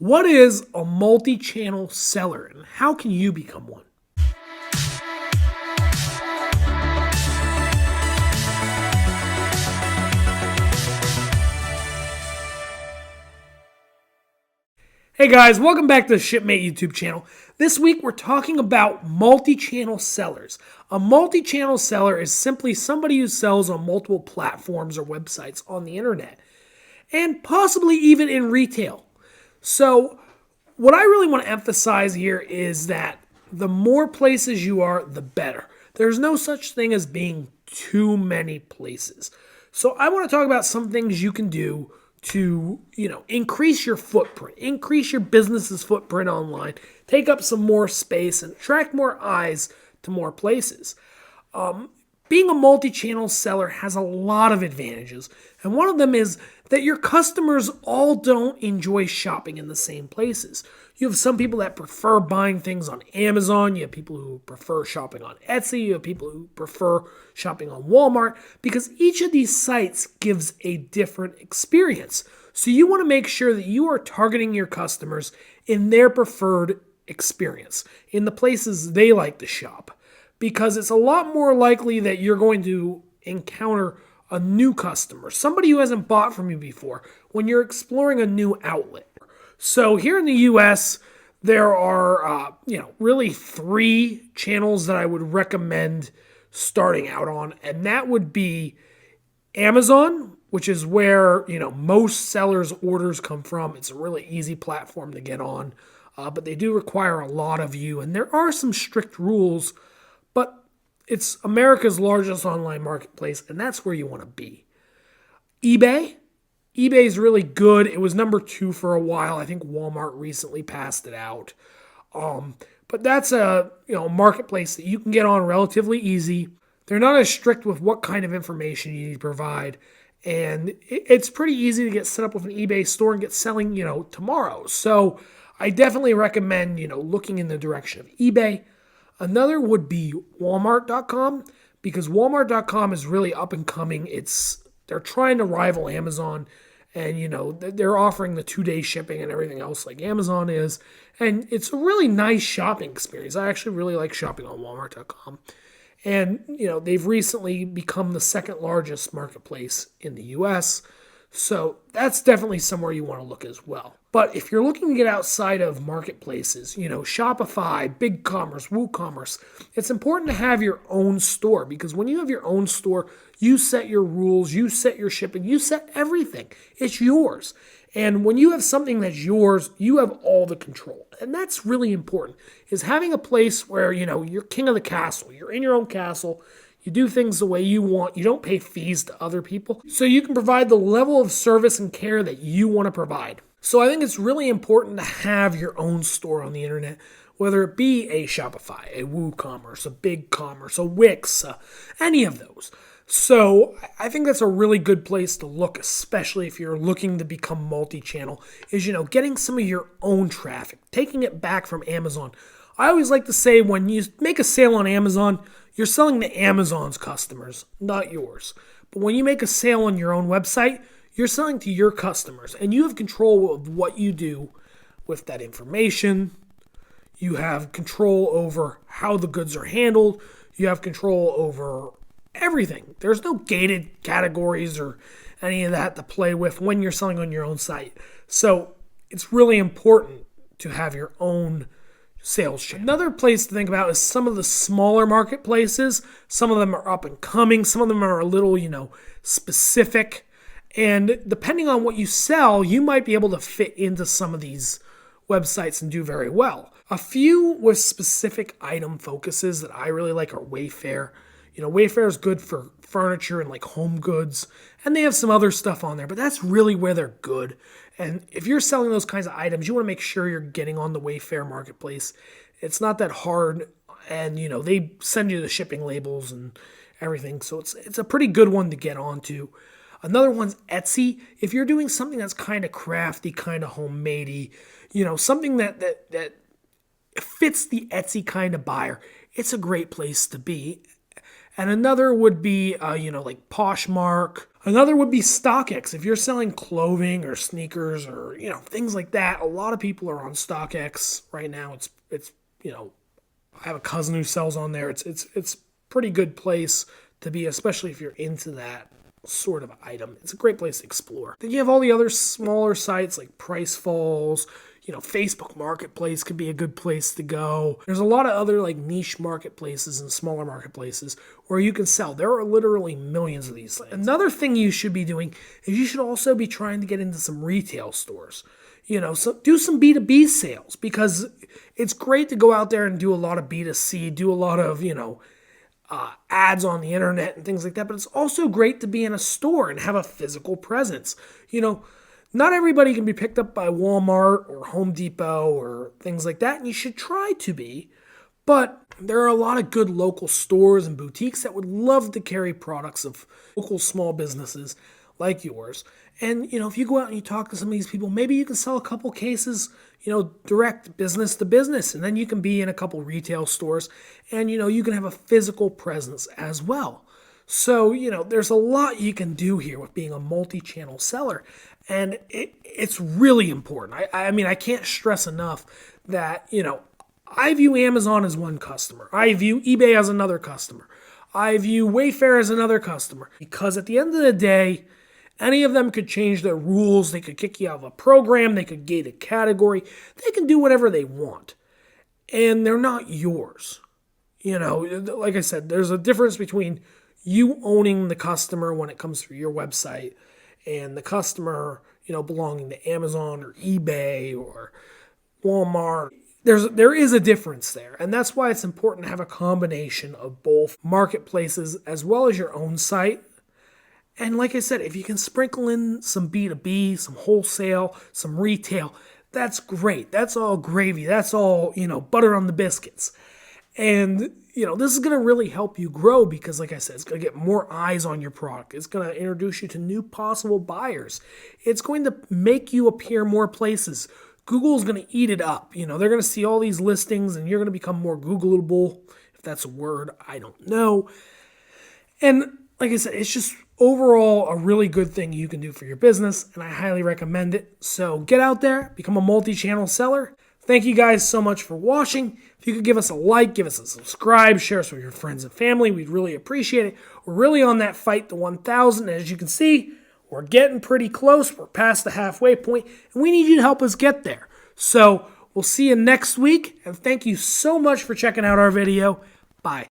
What is a multi-channel seller and how can you become one? Hey guys, welcome back to the Shipmate YouTube channel. This week we're talking about multi-channel sellers. A multi-channel seller is simply somebody who sells on multiple platforms or websites on the internet, and possibly even in retail. So what I really want to emphasize here is that the more places you are, the better. There's no such thing as being too many places. So I want to talk about some things you can do to, increase your footprint, increase your business's footprint online, take up some more space and attract more eyes to more places. Being a multi-channel seller has a lot of advantages, and one of them is that your customers all don't enjoy shopping in the same places. You have some people that prefer buying things on Amazon, you have people who prefer shopping on Etsy, you have people who prefer shopping on Walmart, because each of these sites gives a different experience. So you want to make sure that you are targeting your customers in their preferred experience, in the places they like to shop, because it's a lot more likely that you're going to encounter a new customer, somebody who hasn't bought from you before, when you're exploring a new outlet. So here in the US, there are really three channels that I would recommend starting out on, and that would be Amazon, which is where most sellers' orders come from. It's a really easy platform to get on, but they do require a lot of you, and there are some strict rules, but it's America's largest online marketplace, and that's where you want to be. eBay is really good. It was number 2 for a while. I think Walmart recently passed it out. But that's a marketplace that you can get on relatively easy. They're not as strict with what kind of information you need to provide, and it's pretty easy to get set up with an eBay store and get selling tomorrow. So I definitely recommend looking in the direction of eBay. Another would be Walmart.com, because Walmart.com is really up and coming. They're trying to rival Amazon, and they're offering the 2-day shipping and everything else like Amazon is, and it's a really nice shopping experience. I actually really like shopping on Walmart.com, and they've recently become the second largest marketplace in the US, so that's definitely somewhere you want to look as well. But if you're looking to get outside of marketplaces, Shopify, BigCommerce, WooCommerce, it's important to have your own store, because when you have your own store, you set your rules, you set your shipping, you set everything. It's yours. And when you have something that's yours, you have all the control. And that's really important, is having a place where, you're king of the castle. You're in your own castle. You do things the way you want. You don't pay fees to other people. So you can provide the level of service and care that you want to provide. So I think it's really important to have your own store on the internet, whether it be a Shopify, a WooCommerce, a BigCommerce, a Wix, any of those. So I think that's a really good place to look, especially if you're looking to become multi-channel, is, getting some of your own traffic, taking it back from Amazon. I always like to say, when you make a sale on Amazon, you're selling to Amazon's customers, not yours. But when you make a sale on your own website, you're selling to your customers, and you have control of what you do with that information. You have control over how the goods are handled. You have control over everything. There's no gated categories or any of that to play with when you're selling on your own site. So it's really important to have your own sales channel. Another place to think about is some of the smaller marketplaces. Some of them are up and coming. Some of them are a little, specific. And depending on what you sell, you might be able to fit into some of these websites and do very well. A few with specific item focuses that I really like are Wayfair. Wayfair is good for furniture and like home goods, and they have some other stuff on there, but that's really where they're good. And if you're selling those kinds of items, you want to make sure you're getting on the Wayfair marketplace. It's not that hard, and they send you the shipping labels and everything, so it's a pretty good one to get onto. Another one's Etsy. If you're doing something that's kind of crafty, kind of homemadey, something that fits the Etsy kind of buyer, it's a great place to be. And another would be, like Poshmark. Another would be StockX. If you're selling clothing or sneakers or, things like that, a lot of people are on StockX right now. It's I have a cousin who sells on there. It's pretty good place to be, especially if you're into that sort of item. It's a great place to explore. Then you have all the other smaller sites like Price Falls. Facebook Marketplace could be a good place to go. There's a lot of other like niche marketplaces and smaller marketplaces where you can sell. There are literally millions of these things. Another thing you should be doing is you should also be trying to get into some retail stores. So do some B2B sales, because it's great to go out there and do a lot of B2C, do a lot of, ads on the internet and things like that. But it's also great to be in a store and have a physical presence. Not everybody can be picked up by Walmart or Home Depot or things like that, and you should try to be. But there are a lot of good local stores and boutiques that would love to carry products of local small businesses like yours. And, if you go out and you talk to some of these people, maybe you can sell a couple cases, direct business to business, and then you can be in a couple retail stores, and, you can have a physical presence as well. So, there's a lot you can do here with being a multi-channel seller, and it's really important. I can't stress enough that, I view Amazon as one customer. I view eBay as another customer. I view Wayfair as another customer, because at the end of the day, any of them could change their rules. They could kick you out of a program. They could gate a category. They can do whatever they want, and they're not yours. Like I said, there's a difference between you owning the customer when it comes through your website and the customer, belonging to Amazon or eBay or Walmart. There is a difference there, and that's why it's important to have a combination of both marketplaces as well as your own site. And like I said, if you can sprinkle in some B2B, some wholesale, some retail, that's great. That's all gravy. That's all, butter on the biscuits. And, this is going to really help you grow, because, like I said, it's going to get more eyes on your product. It's going to introduce you to new possible buyers. It's going to make you appear more places. Google's going to eat it up. They're going to see all these listings, and you're going to become more Googleable, if that's a word. I don't know. And like I said, it's just overall a really good thing you can do for your business, and I highly recommend it. So get out there, become a multi-channel seller. Thank you guys so much for watching. If you could give us a like, give us a subscribe, share us with your friends and family, we'd really appreciate it. We're really on that fight to 1,000. As you can see, we're getting pretty close. We're past the halfway point, and we need you to help us get there. So we'll see you next week, and thank you so much for checking out our video. Bye.